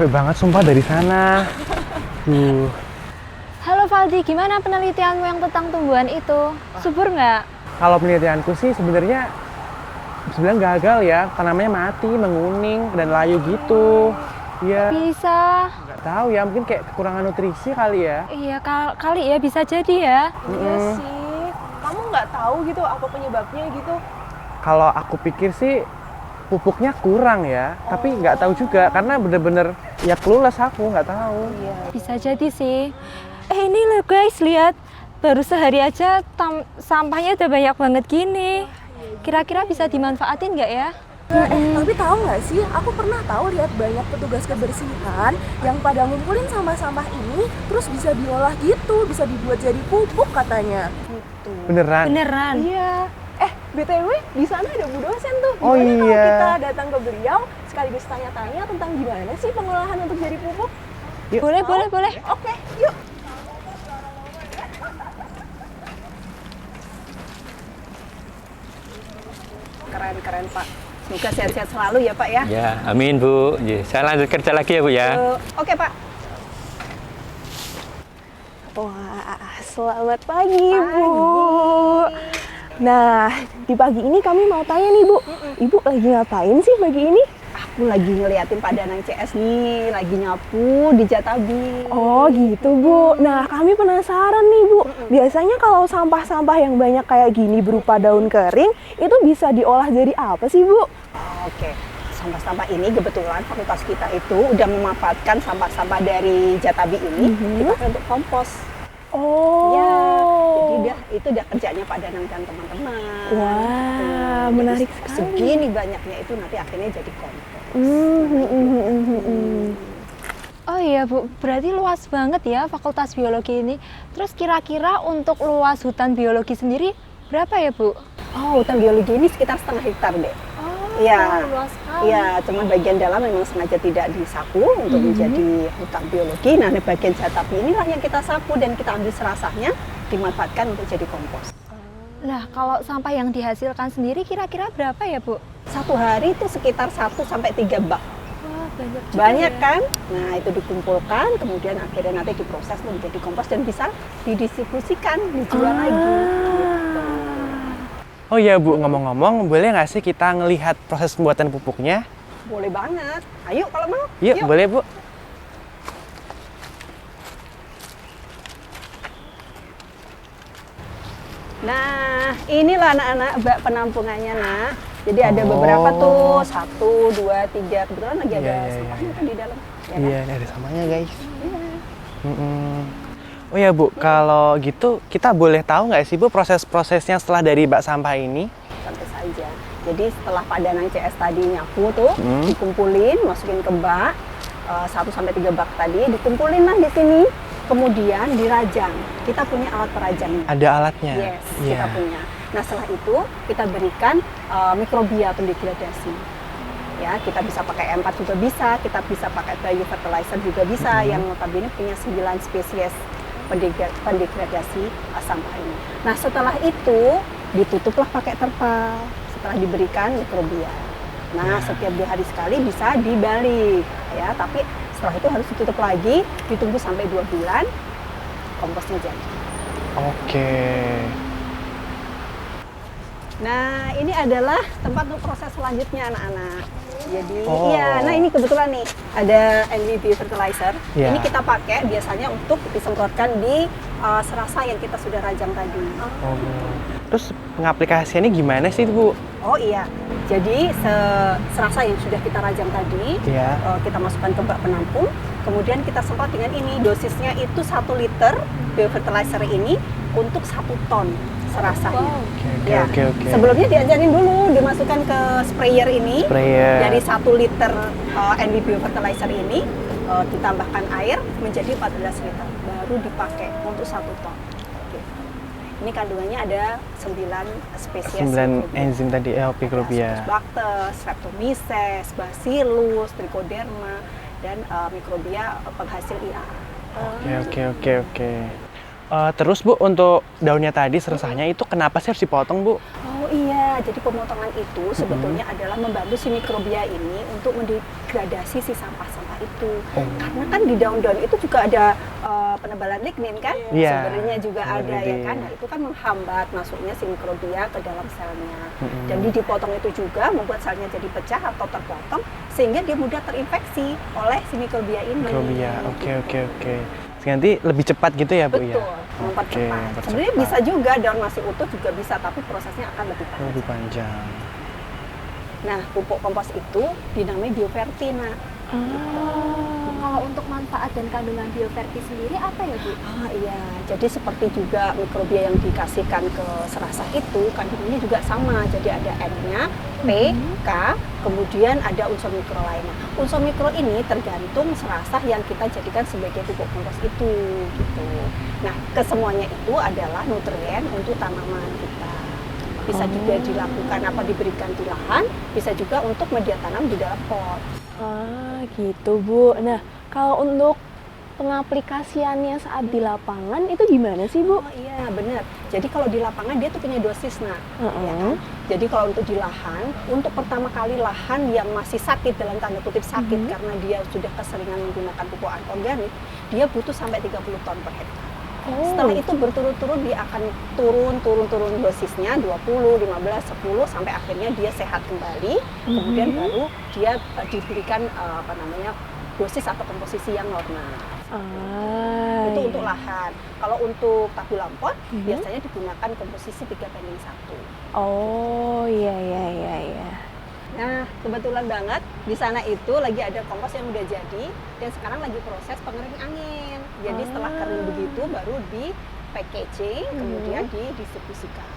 capek banget sumpah dari sana. Halo Valdi, gimana penelitianmu yang tentang tumbuhan itu? Subur nggak? Kalau penelitianku sih sebenarnya sebenarnya gagal ya, tanamannya mati, menguning dan layu gitu. Iya. Bisa. Nggak tahu ya, mungkin kayak kekurangan nutrisi kali ya. Iya, kali ya bisa jadi ya. Iya sih. Kamu nggak tahu gitu apa penyebabnya gitu? Kalau aku pikir sih pupuknya kurang ya, tapi nggak tahu juga karena bener-bener ya clueless aku nggak tahu. Iya. Bisa jadi sih. Ini loh guys, lihat. Baru sehari aja sampahnya udah banyak banget gini. Kira-kira bisa dimanfaatin nggak ya? Tapi tahu nggak sih, aku pernah tahu lihat banyak petugas kebersihan yang pada ngumpulin sampah-sampah ini, terus bisa diolah gitu, bisa dibuat jadi pupuk katanya. Gitu. Beneran? Beneran? Iya. BTW di sana ada Bu dosen tuh. Oh Gimana kalau iya. kita datang ke beliau sekaligus tanya-tanya tentang gimana sih pengolahan untuk jadi pupuk? Yuk. Boleh. Oke, yuk. Keren Pak. Semoga sehat-sehat selalu ya Pak ya. Ya, amin Bu. Saya lanjut kerja lagi ya Bu ya. Oke Pak. Wah, selamat pagi Bu. Nah, di pagi ini kami mau tanya nih Bu. Ibu lagi ngapain sih pagi ini? Aku lagi ngeliatin Pak Danang CS nih, lagi nyapu di Jatabi. Oh gitu Bu. Nah kami penasaran nih Bu. Biasanya kalau sampah-sampah yang banyak kayak gini berupa daun kering, itu bisa diolah jadi apa sih Bu? Oke, sampah-sampah ini kebetulan fakultas kita itu udah memanfaatkan sampah-sampah dari Jatabi ini dipakai untuk kompos. Oh. Ya, jadi itu udah kerjanya Pak Danang dan teman-teman. Wah, Jadi menarik sekali. Segini banyaknya itu nanti akhirnya jadi kompos. Oh iya Bu, berarti luas banget ya Fakultas Biologi ini. Terus kira-kira untuk luas hutan biologi sendiri berapa ya Bu? Oh, hutan biologi ini sekitar 1,5 hektar deh. Oh, Iya. luas sekali. Iya, cuman bagian dalam memang sengaja tidak disapu untuk menjadi hutan biologi. Nah, di bagian Jatabi inilah yang kita sapu dan kita ambil serasahnya dimanfaatkan untuk jadi kompos. Nah, kalau sampah yang dihasilkan sendiri kira-kira berapa ya Bu? Satu hari itu sekitar 1 sampai 3 bak. Wah, banyak juga Banyak ya. kan? Nah, itu dikumpulkan, kemudian akhirnya nanti diproses menjadi kompos dan bisa didistribusikan, dijual lagi. Gitu. Oh iya Bu, ngomong-ngomong, boleh nggak sih kita ngelihat proses pembuatan pupuknya? Boleh banget. Ayo kalau mau. Yuk, boleh Bu. Nah, inilah anak-anak bak penampungannya, Nak. Jadi ada beberapa tuh, 1, 2, 3. Kebetulan lagi ada Iya, sampahnya kan di dalam. Ya kan? Iya, ini ada samanya guys. Oh ya Bu, kalau gitu kita boleh tahu nggak sih Bu proses-prosesnya setelah dari bak sampah ini? Santai saja. Jadi setelah Pak Danang CS tadi nyapu tuh, dikumpulin, masukin ke bak, 1 sampai 3 bak tadi, dikumpulin lah di sini. Kemudian dirajang. Kita punya alat perajangnya. Ada alatnya? Yes, Iya. kita punya. Nah setelah itu kita berikan mikrobia pendegradasi. Ya, kita bisa pakai M4 juga bisa, kita bisa pakai bio fertilizer juga bisa, yang notabene punya 9 spesies pendegradasi sampah ini. Nah setelah itu ditutuplah pakai terpal setelah diberikan mikrobia. Nah setiap 2 hari sekali bisa dibalik ya, tapi setelah itu harus ditutup lagi, ditunggu sampai 2 bulan, komposnya jadi. Oke. Nah, ini adalah tempat untuk proses selanjutnya anak-anak. Jadi, Oh. iya, nah ini kebetulan nih ada NVB fertilizer. Iya. Ini kita pakai biasanya untuk disemprotkan di serasa yang kita sudah rajang tadi. Oh. Terus pengaplikasiannya gimana sih Bu? Oh iya, jadi serasa yang sudah kita rajang tadi, Iya. kita masukkan ke bak penampung, kemudian kita semprot dengan ini. Dosisnya itu 1 liter biofertilizer ini untuk 1 ton serasanya. Ya. Oke. Sebelumnya diajarin dulu dimasukkan ke sprayer ini. Sprayer. Dari 1 liter NB fertilizer ini ditambahkan air menjadi 14 liter baru dipakai untuk 1 ton. Oke. Ini kandungannya ada 9 spesies 9 mikrobia. enzim tadi, mikrobia. Bacter, Streptomyces, Bacillus, Trichoderma, dan mikrobia penghasil IA. Oke. Terus Bu, untuk daunnya tadi serasanya itu kenapa sih harus dipotong Bu? Oh iya, jadi pemotongan itu sebetulnya adalah membantu si mikrobia ini untuk mendegradasi si sampah-sampah itu. Karena kan di daun-daun itu juga ada penebalan lignin kan, Iya. sebenarnya juga ada ya lignin. kan. Nah itu kan menghambat masuknya si mikrobia ke dalam selnya. Jadi dipotong itu juga membuat selnya jadi pecah atau terpotong sehingga dia mudah terinfeksi oleh si mikrobia ini. Mikrobia, oke. Nanti lebih cepat gitu ya Bu ya? Betul, mempercepat. mempercepat. Sebenarnya bisa juga daun masih utuh juga bisa, tapi prosesnya akan lebih panjang. Lebih panjang. Nah, pupuk kompos itu dinamai bioverti, Nak. Kalau untuk manfaat dan kandungan bioverti sendiri apa ya Bu? Ah iya, jadi seperti juga mikrobia yang dikasihkan ke serasah itu, kandungannya juga sama. Jadi ada N-nya, P, K, kemudian ada unsur mikro lainnya. Unsur mikro ini tergantung serasah yang kita jadikan sebagai pupuk kompos itu, gitu. Nah, kesemuanya itu adalah nutrien untuk tanaman kita. Bisa juga dilakukan diberikan di lahan, bisa juga untuk media tanam di dalam pot. Gitu Bu. Nah, kalau untuk pengaplikasiannya saat di lapangan itu gimana sih Bu? Oh iya benar. Jadi kalau di lapangan dia tuh punya dosis ya kan? Jadi kalau untuk di lahan, untuk pertama kali lahan yang masih sakit dalam tanda kutip sakit karena dia sudah keseringan menggunakan pupuk anorganik, dia butuh sampai 30 ton per hektar. Setelah itu berturut-turut dia akan turun dosisnya 20, 15, 10 sampai akhirnya dia sehat kembali. Kemudian baru dia diberikan dosis atau komposisi yang normal. Itu untuk lahan. Kalau untuk tabung lampot biasanya digunakan komposisi 3:1. Oh iya. Nah, kebetulan banget di sana itu lagi ada kompos yang udah jadi dan sekarang lagi proses pengering angin. Jadi setelah kering begitu baru di packaging kemudian didistribusikan.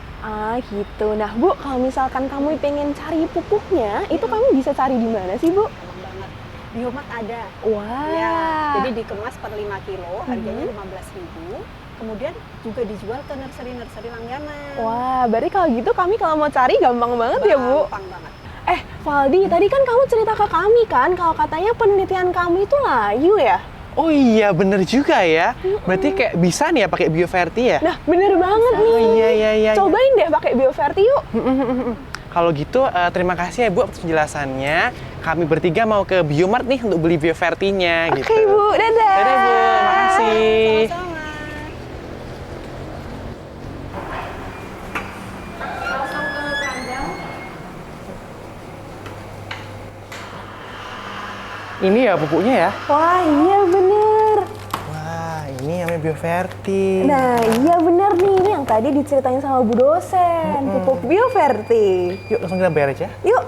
Gitu. Nah Bu, kalau misalkan kamu pengen cari pupuknya, itu kamu bisa cari di mana sih Bu? Gampang banget. Biomat ada. Wah. Ya, jadi dikemas per 5 kilo, harganya 15.000. Kemudian juga dijual ke nursery langganan. Wah, berarti kalau gitu kami kalau mau cari gampang banget ya Bu? Gampang banget. Valdi, tadi kan kamu cerita ke kami kan kalau katanya penelitian kamu itu layu ya? Oh iya, bener juga ya. Berarti kayak bisa nih ya pakai bioverti ya? Nah, bener banget nih. Oh iya. Cobain deh pakai bioverti yuk. Kalau gitu, terima kasih ya Bu atas penjelasannya. Kami bertiga mau ke Biomart nih untuk beli biovertinya gitu. Oke Bu, dadah. Dadah Bu, makasih. Sama-sama. Ini ya pupuknya ya? Wah iya bener. Wah, ini namanya bioverti. Nah iya bener nih, ini yang tadi diceritain sama Bu dosen, pupuk bioverti. Yuk langsung kita bayar aja. Yuk.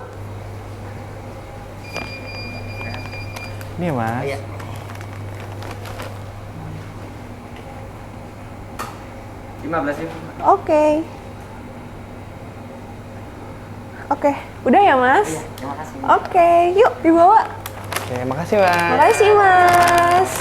Ini ya Mas. Iya. Rp15.000. Oke, udah ya Mas? Iya, terima kasih. Oke, yuk dibawa. Oke, makasih Mas. Makasih Mas.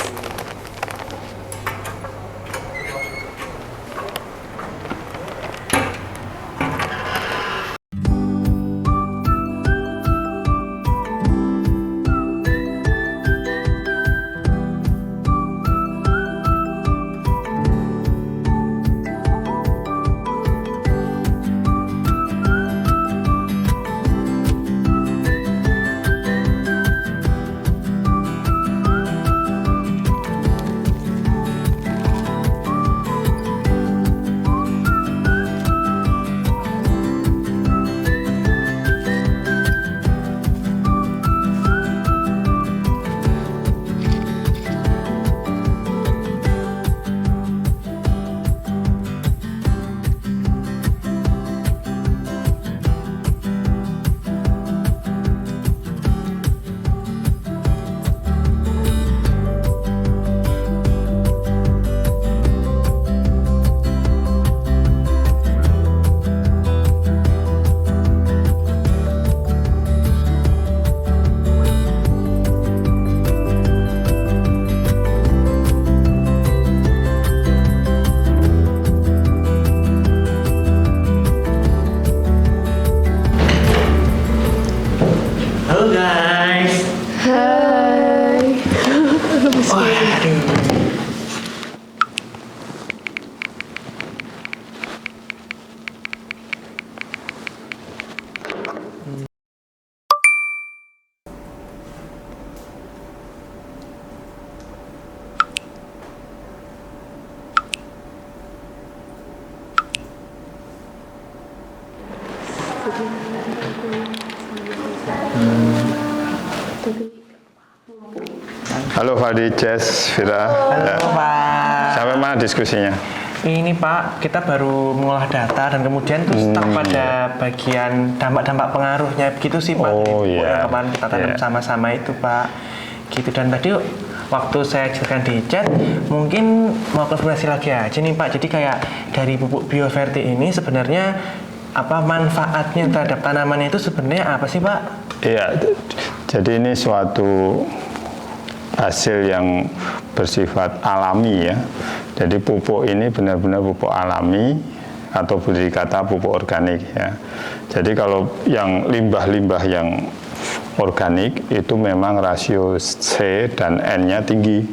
Halo guys. Hai. Waduh. Halo Fadi, Jess, Vira. Halo Pak. Sampai mana diskusinya? Ini Pak, kita baru mengolah data dan kemudian terus stuck pada bagian dampak-dampak pengaruhnya begitu sih Pak. Oh, Dari pupuk iya. yang kemarin kita tanam Iya. sama-sama itu Pak. Gitu, dan tadi waktu saya jelaskan di chat, mungkin mau konfirmasi lagi aja nih Pak. Jadi kayak dari pupuk Bioverti ini sebenarnya apa manfaatnya terhadap tanamannya itu sebenarnya apa sih Pak? Iya, jadi ini suatu hasil yang bersifat alami ya. Jadi pupuk ini benar-benar pupuk alami atau boleh dikata pupuk organik ya. Jadi kalau yang limbah-limbah yang organik itu memang rasio C dan N-nya tinggi.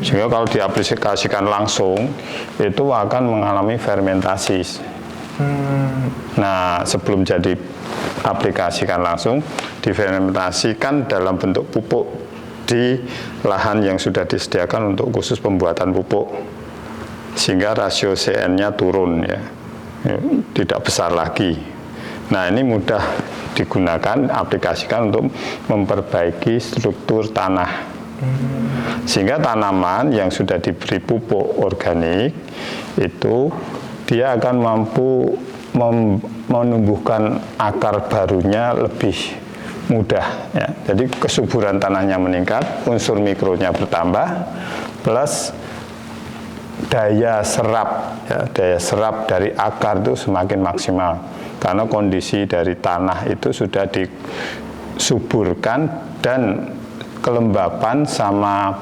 Sehingga kalau diaplikasikan langsung itu akan mengalami fermentasi. Nah, sebelum jadi aplikasikan langsung, difermentasikan dalam bentuk pupuk di lahan yang sudah disediakan untuk khusus pembuatan pupuk, sehingga rasio CN-nya turun ya, tidak besar lagi. Nah, ini mudah digunakan, aplikasikan untuk memperbaiki struktur tanah, sehingga tanaman yang sudah diberi pupuk organik itu dia akan mampu menumbuhkan akar barunya lebih mudah ya. Jadi kesuburan tanahnya meningkat, unsur mikronya bertambah, plus daya serap ya, daya serap dari akar itu semakin maksimal karena kondisi dari tanah itu sudah disuburkan dan kelembapan sama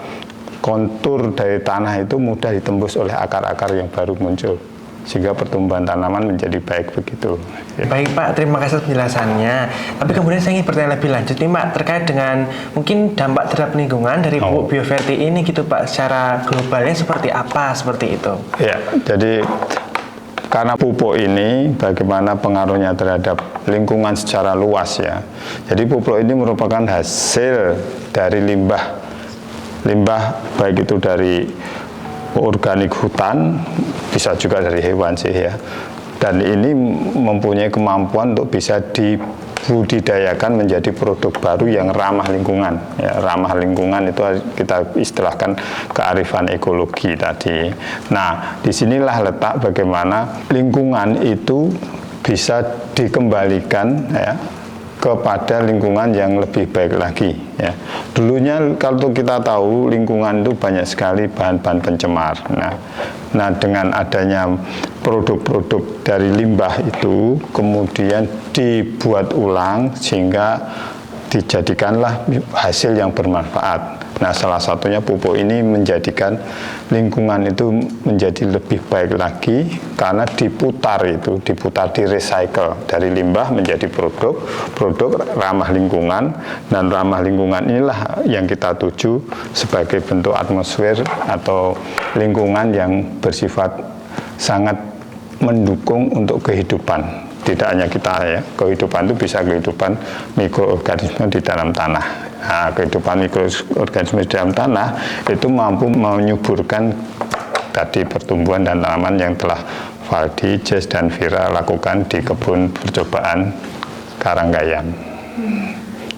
kontur dari tanah itu mudah ditembus oleh akar-akar yang baru muncul, sehingga pertumbuhan tanaman menjadi baik begitu. Baik Pak, terima kasih atas penjelasannya. Tapi kemudian saya ingin bertanya lebih lanjut nih Pak, terkait dengan mungkin dampak terhadap lingkungan dari pupuk Bioverti ini gitu Pak, secara globalnya seperti apa, seperti itu? Ya, jadi karena pupuk ini bagaimana pengaruhnya terhadap lingkungan secara luas ya. Jadi pupuk ini merupakan hasil dari limbah baik itu dari organik hutan, bisa juga dari hewan sih ya. Dan ini mempunyai kemampuan untuk bisa dibudidayakan menjadi produk baru yang ramah lingkungan. Ya, ramah lingkungan itu kita istilahkan kearifan ekologi tadi. Nah, disinilah letak bagaimana lingkungan itu bisa dikembalikan ya, kepada lingkungan yang lebih baik lagi ya. Dulunya kalau kita tahu lingkungan itu banyak sekali bahan-bahan pencemar. Nah dengan adanya produk-produk dari limbah itu kemudian dibuat ulang sehingga dijadikanlah hasil yang bermanfaat. Nah, salah satunya pupuk ini menjadikan lingkungan itu menjadi lebih baik lagi karena diputar di recycle dari limbah menjadi produk ramah lingkungan, dan ramah lingkungan inilah yang kita tuju sebagai bentuk atmosfer atau lingkungan yang bersifat sangat mendukung untuk kehidupan. Tidak hanya kita ya, kehidupan itu bisa kehidupan mikroorganisme di dalam tanah. Nah, kehidupan mikroorganisme di dalam tanah itu mampu menyuburkan tadi pertumbuhan dan tanaman yang telah Valdi, Jess, dan Vira lakukan di kebun percobaan Karanggayam.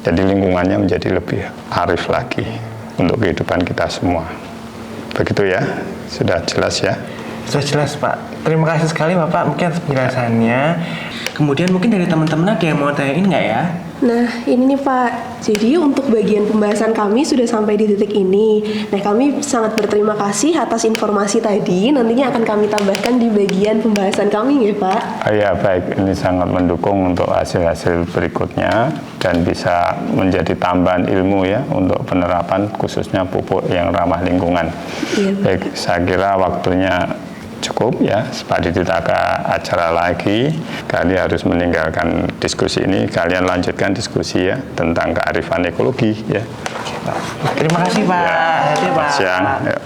Jadi lingkungannya menjadi lebih arif lagi untuk kehidupan kita semua. Begitu ya, sudah jelas ya? Sudah jelas Pak. Terima kasih sekali Bapak mungkin atas penjelasannya. Kemudian mungkin dari teman-teman ada yang mau tanyain nggak ya? Nah, ini nih Pak. Jadi untuk bagian pembahasan kami sudah sampai di titik ini. Nah, kami sangat berterima kasih atas informasi tadi. Nantinya akan kami tambahkan di bagian pembahasan kami ya Pak. Ya baik, ini sangat mendukung untuk hasil-hasil berikutnya dan bisa menjadi tambahan ilmu ya untuk penerapan khususnya pupuk yang ramah lingkungan. Iya, baik, saya kira waktunya cukup ya, Pak tidak ke acara lagi. Kalian harus meninggalkan diskusi ini, kalian lanjutkan diskusi ya tentang kearifan ekologi ya. Terima kasih Pak. Ya, Hati, Pak. selamat siang. Ya.